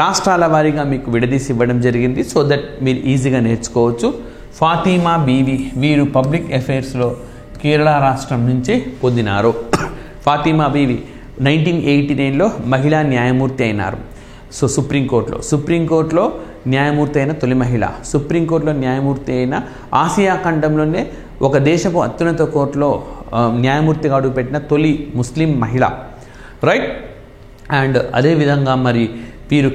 రాష్ట్రాల వారీగా మీకు విడదీసి ఇవ్వడం జరిగింది, సో దట్ మీరు ఈజీగా నేర్చుకోవచ్చు. ఫాతిమా బీవి వీరు పబ్లిక్ అఫైర్స్లో కేరళ రాష్ట్రం నుంచి పొందినారు. ఫాతిమా బీవి 1989లో మహిళా న్యాయమూర్తి అయినారు. సో సుప్రీంకోర్టులో న్యాయమూర్తి అయిన తొలి మహిళ, సుప్రీంకోర్టులో న్యాయమూర్తి అయిన ఆసియా ఖండంలోనే ఒక దేశపు అత్యున్నత కోర్టులో న్యాయమూర్తిగా అడుగుపెట్టిన తొలి ముస్లిం మహిళ, రైట్. అండ్ అదేవిధంగా మరి వీరు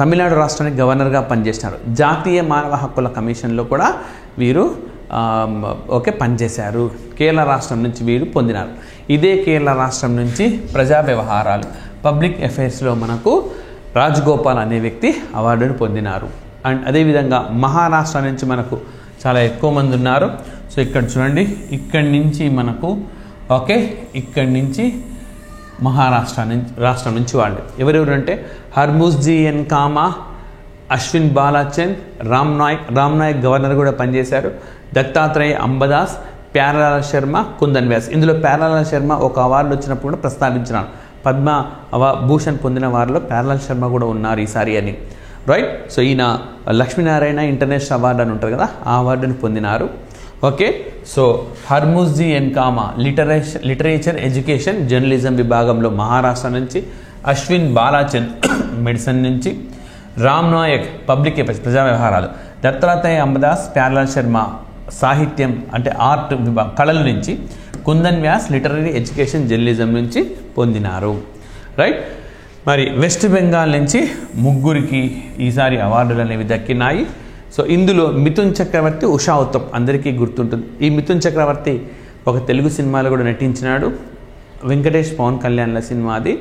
తమిళనాడు రాష్ట్రానికి గవర్నర్గా పనిచేసినారు. జాతీయ మానవ హక్కుల కమిషన్లో కూడా వీరు పనిచేశారు. కేరళ రాష్ట్రం నుంచి వీరు పొందినారు. ఇదే కేరళ రాష్ట్రం నుంచి ప్రజా వ్యవహారాలు పబ్లిక్ అఫైర్స్లో మనకు రాజగోపాల్ అనే వ్యక్తి అవార్డును పొందినారు. అండ్ అదేవిధంగా మహారాష్ట్ర నుంచి మనకు చాలా ఎక్కువ మంది ఉన్నారు. సో ఇక్కడ చూడండి, ఇక్కడి నుంచి మనకు ఇక్కడి నుంచి రాష్ట్రం నుంచి వాళ్ళు ఎవరెవరు అంటే హర్ముజ్జీ ఎన్ కామా, అశ్విన్ బాలాచంద్, రామ్ నాయక్ గవర్నర్ కూడా పనిచేశారు. దత్తాత్రేయ అంబదాస్, ప్యారలాల్ శర్మ, కుందన్ వ్యాస్. ఇందులో ప్యారలాల్ శర్మ ఒక అవార్డు వచ్చినప్పుడు కూడా ప్రస్తావించినాను. పద్మ భూషణ్ పొందిన వారిలో ప్యారలాల్ శర్మ కూడా ఉన్నారు ఈసారి అని, రైట్. సో ఈయన లక్ష్మీనారాయణ ఇంటర్నేషనల్ అవార్డు అని ఉంటుంది కదా, ఆ అవార్డును పొందినారు. ఓకే, సో హర్ముజ్జీ ఎన్ కామా లిటరేచర్ ఎడ్యుకేషన్ జర్నలిజం విభాగంలో మహారాష్ట్ర నుంచి, అశ్విన్ బాలాచంద్ మెడిసిన్ నుంచి, రామ్ నాయక్ పబ్లిక్ అఫైర్స్ ప్రజా వ్యవహారాలు, దత్తాత్రేయ అంబదాస్ ప్యారలాల్ శర్మ సాహిత్యం అంటే ఆర్ట్ విభాగం కళల నుంచి, Kundan Vyas literary education journalism నుంచి పొందినారు, రైట్. మరి వెస్ట్ బెంగాల్ నుంచి ముగ్గురికి ఈసారి అవార్డులు అనేవి దక్కినాయి. సో ఇందులో మిథున్ చక్రవర్తి, ఉషా ఉత్తమ్ అందరికీ గుర్తుంటుంది. ఈ మిథున్ చక్రవర్తి ఒక తెలుగు సినిమాలో కూడా నటించినాడు. వెంకటేష్ పవన్ కళ్యాణ్ల సినిమా అది.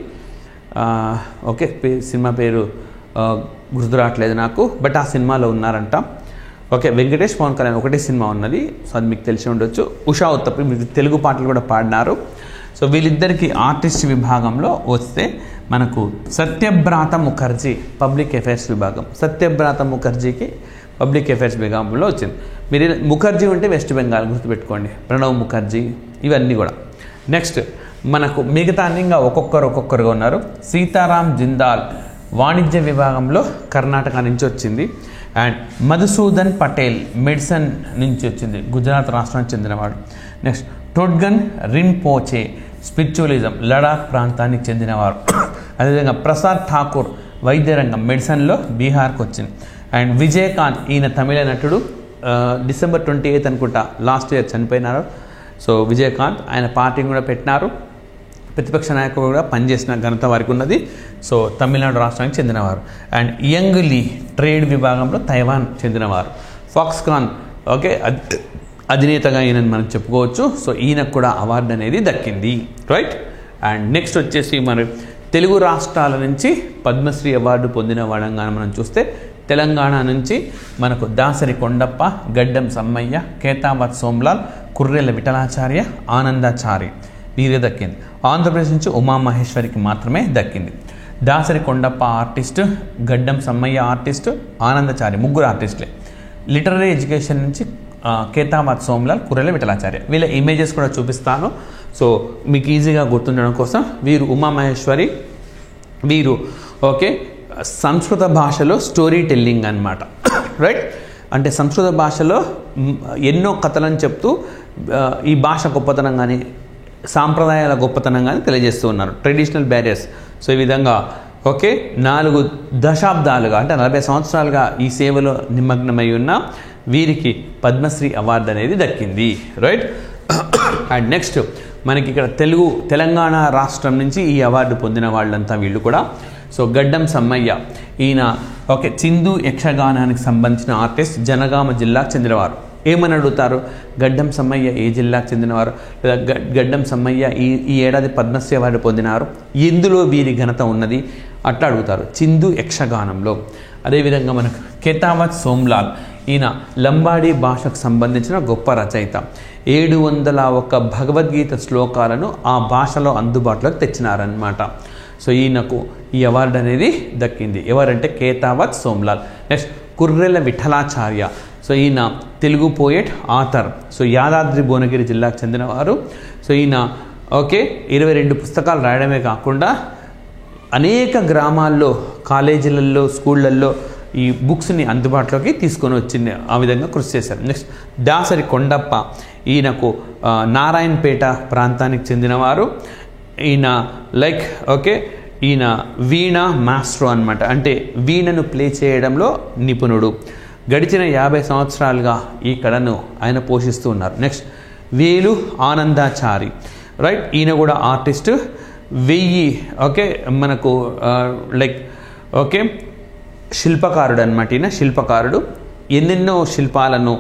సినిమా పేరు గుర్తు రావట్లేదు నాకు, బట్ ఆ సినిమాలో ఉన్నారంట. వెంకటేష్ పవన్ కళ్యాణ్ ఒకటే సినిమా ఉన్నది, సో అది మీకు తెలిసి ఉండొచ్చు. ఉషా ఉత్తప్ మీకు తెలుగు పాటలు కూడా పాడినారు. సో వీళ్ళిద్దరికీ ఆర్టిస్ట్ విభాగంలో వస్తే మనకు సత్యభ్రాత ముఖర్జీ పబ్లిక్ అఫైర్స్ విభాగం, సత్యభ్రాత ముఖర్జీకి పబ్లిక్ అఫైర్స్ విభాగంలో వచ్చింది. మీరు ముఖర్జీ ఉంటే వెస్ట్ బెంగాల్ గుర్తుపెట్టుకోండి, ప్రణవ్ ముఖర్జీ ఇవన్నీ కూడా. నెక్స్ట్ మనకు మిగతా ఇంకా ఒక్కొక్కరుగా ఉన్నారు. సీతారాం జిందాల్ వాణిజ్య విభాగంలో కర్ణాటక నుంచి వచ్చింది. అండ్ మధుసూదన్ పటేల్ మెడిసిన్ నుంచి వచ్చింది, గుజరాత్ రాష్ట్రానికి చెందినవాడు. నెక్స్ట్ టొడ్గన్ రింపోచే స్పిరిచువలిజం లడాక్ ప్రాంతానికి చెందినవారు. అదేవిధంగా ప్రసాద్ ఠాకూర్ వైద్య రంగం మెడిసిన్లో బీహార్కి వచ్చింది. అండ్ విజయకాంత్ ఈయన తమిళ నటుడు, December 28 అనుకుంటా లాస్ట్ ఇయర్ చనిపోయినారు. సో విజయకాంత్ ఆయన పార్టీని కూడా పెట్టినారు, ప్రతిపక్ష నాయకుడు కూడా పనిచేసిన ఘనత వారికి ఉన్నది. సో తమిళనాడు రాష్ట్రానికి చెందినవారు. అండ్ యంగ్ లీ ట్రేడ్ విభాగంలో తైవాన్ చెందినవారు. ఫాక్స్కాన్ అధినేతగా ఈయనని మనం చెప్పుకోవచ్చు. సో ఈయనకు కూడా అవార్డు అనేది దక్కింది, రైట్. అండ్ నెక్స్ట్ వచ్చేసి మరి తెలుగు రాష్ట్రాల నుంచి పద్మశ్రీ అవార్డు పొందిన వాడంగా మనం చూస్తే తెలంగాణ నుంచి మనకు దాసరి కొండప్ప, గడ్డం సమ్మయ్య, కేతావత్ సోమ్లాల్, కుర్రెల విఠలాచార్య, ఆనందాచారి వీరే దక్కింది. ఆంధ్రప్రదేశ్ నుంచి ఉమామహేశ్వరికి మాత్రమే దక్కింది. దాసరి కొండప్ప ఆర్టిస్ట్, గడ్డం సమ్మయ్య ఆర్టిస్ట్, ఆనందాచారి ముగ్గురు ఆర్టిస్టులే. లిటరరీ ఎడ్యుకేషన్ నుంచి కేతావత్ సోమ్లాల్, కుర్రెల విఠలాచార్య వీళ్ళ ఇమేజెస్ కూడా చూపిస్తాను. సో మీకు ఈజీగా గుర్తుండడం కోసం వీరు ఉమామహేశ్వరి, వీరు సంస్కృత భాషలో స్టోరీ టెల్లింగ్ అన్నమాట, రైట్. అంటే సంస్కృత భాషలో ఎన్నో కథలను చెప్తూ ఈ భాష గొప్పతనం కానీ సాంప్రదాయాల గొప్పతనం కానీ తెలియజేస్తూ ఉన్నారు. Traditional barriers. సో ఈ విధంగా 4 దశాబ్దాలుగా అంటే 40 సంవత్సరాలుగా ఈ సేవలో నిమగ్నమై ఉన్న వీరికి పద్మశ్రీ అవార్డు అనేది దక్కింది, రైట్. అండ్ నెక్స్ట్ మనకి ఇక్కడ తెలంగాణ రాష్ట్రం నుంచి ఈ అవార్డు పొందిన వాళ్ళంతా వీళ్ళు కూడా. సో గడ్డం సమ్మయ్య, ఈయన చిందు యక్షగానానికి సంబంధించిన ఆర్టిస్ట్, జనగామ జిల్లాకు చెందినవారు. ఏమని అడుగుతారు, గడ్డం సమ్మయ్య ఏ జిల్లాకు చెందినవారు, లేదా గడ్డం సమ్మయ్య ఈ ఏడాది పద్మశ్రీ అవార్డు పొందినారు, ఎందులో వీరి ఘనత ఉన్నది అట్లా అడుగుతారు. చిందు యక్షగానంలో. అదేవిధంగా మనకు కేతావత్ సోమ్లాల్, ఈయన లంబాడీ భాషకు సంబంధించిన గొప్ప రచయిత. 701 భగవద్గీత శ్లోకాలను ఆ భాషలో అందుబాటులోకి తెచ్చినారనమాట. సో ఈయనకు ఈ అవార్డు అనేది దక్కింది. ఎవరంటే కేతావత్ సోమ్లాల్. నెక్స్ట్ కుర్రెల విఠలాచార్య. సో ఈయన Telugu poet, author. So Yadadri Bhuvanagiri జిల్లాకు చెందినవారు. సో ఈయన 22 పుస్తకాలు రాయడమే కాకుండా అనేక గ్రామాల్లో, కాలేజీలలో, స్కూళ్ళల్లో ఈ బుక్స్ని అందుబాటులోకి తీసుకొని వచ్చింది. ఆ విధంగా కృషి చేశారు. నెక్స్ట్ దాసరి కొండప్ప, ఈయనకు నారాయణపేట ప్రాంతానికి చెందినవారు. ఈయన ఈయన వీణ మాస్ట్రో అనమాట, అంటే వీణను ప్లే చేయడంలో నిపుణుడు. గడిచిన 50 సంవత్సరాలుగా ఈ కళను ఆయన పోషిస్తూ ఉన్నారు. నెక్స్ట్ వేలు ఆనందాచారి, రైట్. ఈయన కూడా ఆర్టిస్ట్. 1000 మనకు శిల్పకారుడు అనమాట. ఈయన శిల్పకారుడు. ఎన్నెన్నో శిల్పాలను,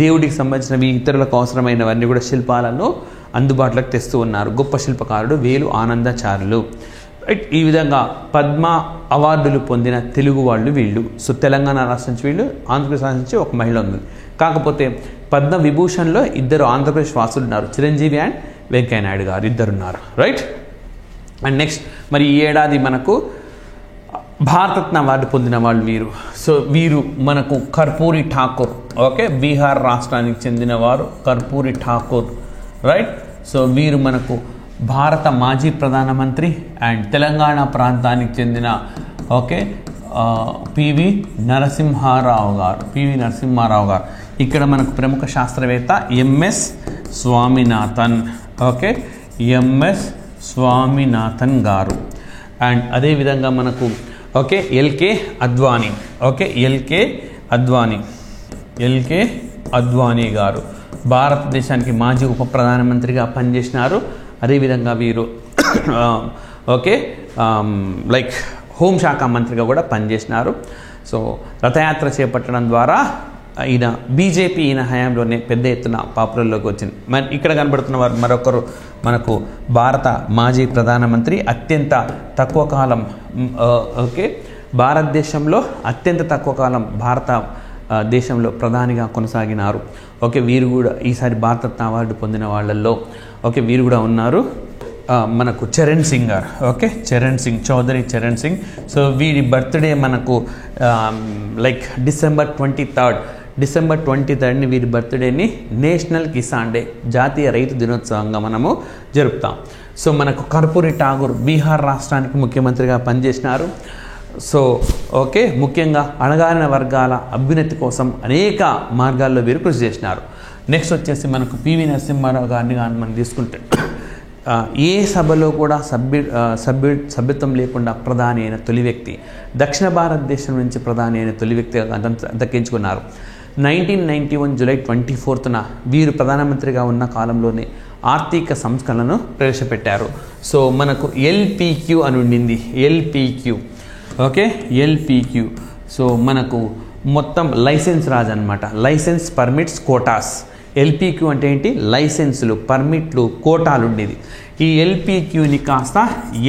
దేవుడికి సంబంధించినవి, ఇతరులకు అవసరమైనవన్నీ కూడా శిల్పాలను అందుబాటులోకి తెస్తూ ఉన్నారు. గొప్ప శిల్పకారుడు వేలు ఆనందాచారులు, రైట్. ఈ విధంగా పద్మ అవార్డులు పొందిన తెలుగు వాళ్ళు వీళ్ళు. సో తెలంగాణ రాష్ట్రం నుంచి వీళ్ళు, ఆంధ్రప్రదేశ్ రాష్ట్రం నుంచి ఒక మహిళ ఉంది. కాకపోతే పద్మ విభూషణ్లో 2 ఆంధ్రప్రదేశ్ వాసులు ఉన్నారు, చిరంజీవి అండ్ వెంకయ్య నాయుడు గారు, 2 ఉన్నారు, రైట్. అండ్ నెక్స్ట్ మరి ఈ ఏడాది మనకు భారతరత్న అవార్డు పొందిన వాళ్ళు వీరు. సో వీరు మనకు కర్పూరి ఠాకూర్, బీహార్ రాష్ట్రానికి చెందినవారు కర్పూరి ఠాకూర్, రైట్. సో వీరు మనకు భారత మాజీ ప్రధానమంత్రి అండ్ తెలంగాణ ప్రాంతానికి చెందిన పివి నరసింహారావు గారు. ఇక్కడ మనకు ప్రముఖ శాస్త్రవేత్త ఎంఎస్ స్వామినాథన్, ఎంఎస్ స్వామినాథన్ గారు. అండ్ అదేవిధంగా మనకు ఎల్కే అద్వానీ, ఎల్కే అద్వానీ గారు భారతదేశానికి మాజీ ఉప ప్రధానమంత్రిగా పనిచేసినారు. అదేవిధంగా వీరు హోంశాఖ మంత్రిగా కూడా పనిచేసినారు. సో రథయాత్ర చేపట్టడం ద్వారా ఈయన బీజేపీ ఈయన హయాంలోనే పెద్ద ఎత్తున పాపులర్లోకి వచ్చింది. మరి ఇక్కడ కనబడుతున్న వారు మరొకరు మనకు భారత మాజీ ప్రధానమంత్రి, అత్యంత తక్కువ కాలం భారతదేశంలో అత్యంత తక్కువ కాలం దేశంలో ప్రధానిగా కొనసాగినారు. వీరు కూడా ఈసారి భారతరత్న అవార్డు పొందిన వాళ్ళల్లో వీరు కూడా ఉన్నారు. మనకు చరణ్ సింగ్ గారు, చౌదరి చరణ్ సింగ్. సో వీరి బర్త్డే మనకు డిసెంబర్ 23 వీరి బర్త్డేని నేషనల్ కిసాన్ డే, జాతీయ రైతు దినోత్సవంగా మనము జరుపుతాం. సో మనకు కర్పూరి ఠాకూర్ బీహార్ రాష్ట్రానికి ముఖ్యమంత్రిగా పనిచేసినారు. సో ముఖ్యంగా అణగారిన వర్గాల అభ్యున్నతి కోసం అనేక మార్గాల్లో వీరు కృషి చేసినారు. నెక్స్ట్ వచ్చేసి మనకు పివి నరసింహారావు గారిని మనం తీసుకుంటే ఏ సభలో కూడా సభ్యత్వం లేకుండా ప్రధాని అయిన తొలి వ్యక్తి, దక్షిణ భారతదేశం నుంచి ప్రధాని అయిన తొలి వ్యక్తిగా దక్కించుకున్నారు. 1991 జూలై 24న వీరు ప్రధానమంత్రిగా ఉన్న కాలంలోనే ఆర్థిక సంస్కరణలను ప్రవేశపెట్టారు. సో మనకు ఎల్పిక్యూ అని ఉండింది, ఎల్పిక్యూ. సో మనకు మొత్తం లైసెన్స్ రాజ్ అనమాట, లైసెన్స్ పర్మిట్స్ కోటాస్. ఎల్పిక్యూ అంటే ఏంటి? లైసెన్సులు, పర్మిట్లు, కోటాలు ఉండేది. ఈ ఎల్పిక్యూని కాస్త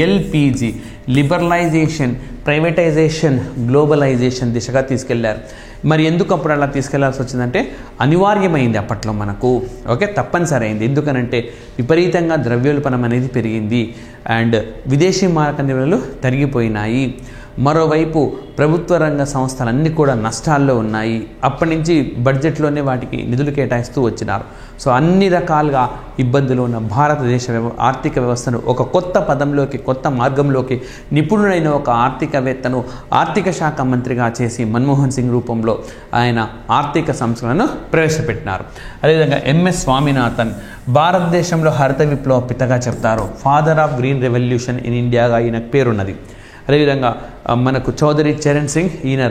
ఎల్పిజి, లిబరలైజేషన్, ప్రైవేటైజేషన్, గ్లోబలైజేషన్ దిశగా తీసుకెళ్లారు. మరి ఎందుకు అప్పుడు అలా తీసుకెళ్లాల్సి వచ్చిందంటే అనివార్యమైంది అప్పట్లో మనకు, తప్పనిసరి అయింది. ఎందుకనంటే విపరీతంగా ద్రవ్యోల్బణం అనేది పెరిగింది అండ్ విదేశీ మారక నిల్వలు తరిగిపోయినాయి. మరోవైపు ప్రభుత్వ రంగ సంస్థలన్నీ కూడా నష్టాల్లో ఉన్నాయి. అప్పటి నుంచి బడ్జెట్లోనే వాటికి నిధులు కేటాయిస్తూ వచ్చినారు. సో అన్ని రకాలుగా ఇబ్బందులు ఉన్న భారతదేశ ఆర్థిక వ్యవస్థను ఒక కొత్త పదంలోకి, కొత్త మార్గంలోకి నిపుణుడైన ఒక ఆర్థికవేత్తను ఆర్థిక శాఖ మంత్రిగా చేసి మన్మోహన్ సింగ్ రూపంలో ఆయన ఆర్థిక సంస్కరణను ప్రవేశపెట్టినారు. అదేవిధంగా ఎంఎస్ స్వామినాథన్ భారతదేశంలో హరిత విప్లవ పితగా చెప్తారు. Father of green revolution in ఇండియాగా ఈయనకు పేరున్నది. అదేవిధంగా మనకు చౌదరి చరణ్ సింగ్, ఈయన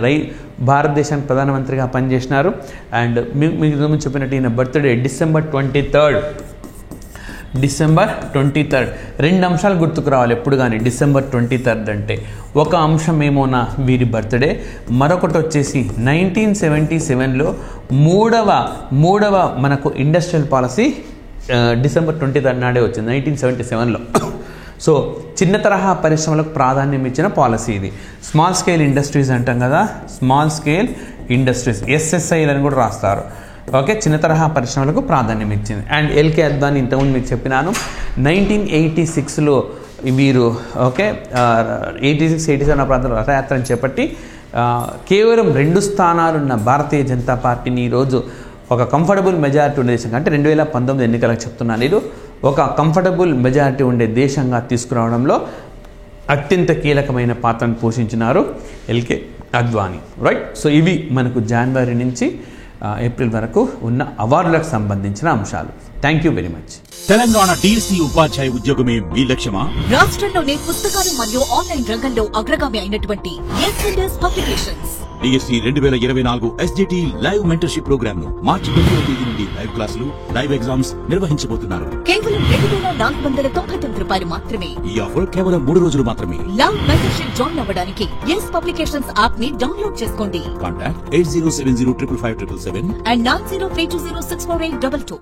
భారతదేశానికి ప్రధానమంత్రిగా పనిచేసినారు. అండ్ మీకు చెప్పినట్టు ఈయన బర్త్డే డిసెంబర్ 23rd. 2 అంశాలు గుర్తుకు రావాలి ఎప్పుడు కానీ డిసెంబర్ 23rd అంటే. ఒక అంశం ఏమోనా వీరి బర్త్డే, మరొకటి వచ్చేసి 1977లో మూడవ మనకు ఇండస్ట్రియల్ పాలసీ డిసెంబర్ 23rd నాడే వచ్చింది 1977లో. సో చిన్న తరహా పరిశ్రమలకు ప్రాధాన్యం ఇచ్చిన పాలసీ ఇది. స్మాల్ స్కేల్ ఇండస్ట్రీస్ అంటాం కదా, స్మాల్ స్కేల్ ఇండస్ట్రీస్ SSIలని కూడా రాస్తారు. ఓకే, చిన్న తరహా పరిశ్రమలకు ప్రాధాన్యం ఇచ్చింది. అండ్ ఎల్కే అద్వానీ ఇంతకుముందు మీకు చెప్పినాను 1986లో వీరు 86-87 ప్రాంతంలో రథయాత్రను చేపట్టి కేవలం 2 స్థానాలున్న భారతీయ జనతా పార్టీని ఈరోజు ఒక కంఫర్టబుల్ మెజారిటీ ఉండే దేశంగా, అంటే 2019 ఎన్నికలకు చెప్తున్నాను నేను, ఒక కంఫర్టబుల్ మెజారిటీ ఉండే దేశంగా తీసుకురావడంలో అత్యంత కీలకమైన పాత్రను పోషించినారు ఎల్కే అద్వానీ. రైట్. సో ఇవి మనకు జనవరి నుంచి ఏప్రిల్ వరకు ఉన్న అవార్డులకు సంబంధించిన అంశాలు. Thank you very much. Telangana DSE ఉపాధ్యాయ ఉద్యోగమే మీ లక్ష్యమా? రాష్ట్రంలోనే పుస్తకాలు మరియు ఆన్లైన్ రంగంలో అగ్రగామి అయినటువంటి S and S publications DSE 2024 SGT live mentorship program ను మార్చి 9వ తేదీ నుండి లైవ్ క్లాసులు, లైవ్ ఎగ్జామ్స్ నిర్వహించబోతున్నారు. కేవలం 2499 రూపాయలు మాత్రమే. ఈ ఆఫర్ కేవలం 3 రోజులు మాత్రమే. లైవ్ మెంటర్షిప్ జాయిన్ అవ్వడానికి ఎస్ పబ్లికేషన్స్ యాప్ ని డౌన్లోడ్ చేసుకోండి. Contact 8070557777 and 9032064822.